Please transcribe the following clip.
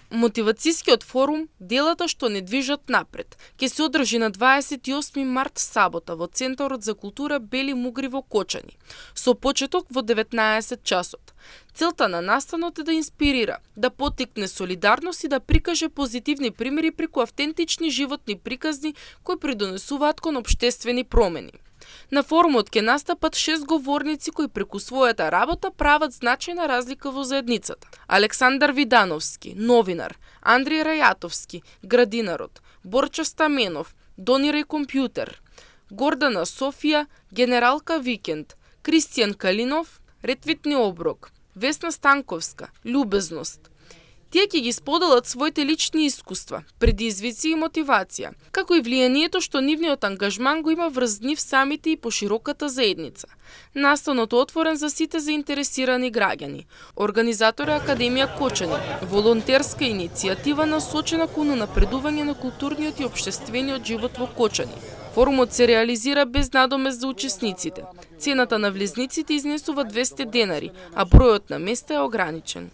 Мотивацијскиот форум "Делата што не движат напред" ќе се одржи на 28 март сабота во Центарот за култура Бели Мугри во Кочани, со почеток во 19 часот. Целта на настанот е да инспирира, да поттикне солидарност и да прикаже позитивни примери преку автентични животни приказни кои придонесуваат кон општествени промени. На форумот ќе настапат 6 говорници кои преку својата работа прават значајна разлика во заедницата. Александар Видановски, новинар, Андриј Рајатовски, градинарот, Борча Стаменов, Донирај компјутер, Гордана Софија, генералка Викенд, Кристијан Калинов, Ретвитни оброк, Весна Станковска, љубезност. Тие ќе ги споделат своите лични искуства, предизвици и мотивација, како и влијанието што нивниот ангажман го има врз нив самите и пошироката заедница. Настанот е отворен за сите заинтересирани граѓани. Организатор е Академија Кочани, волонтерска иницијатива насочена кон напредување на културниот и општествениот живот во Кочани. Форумот се реализира без надомест за учесниците. Цената на влезниците изнесува 200 денари, а бројот на места е ограничен.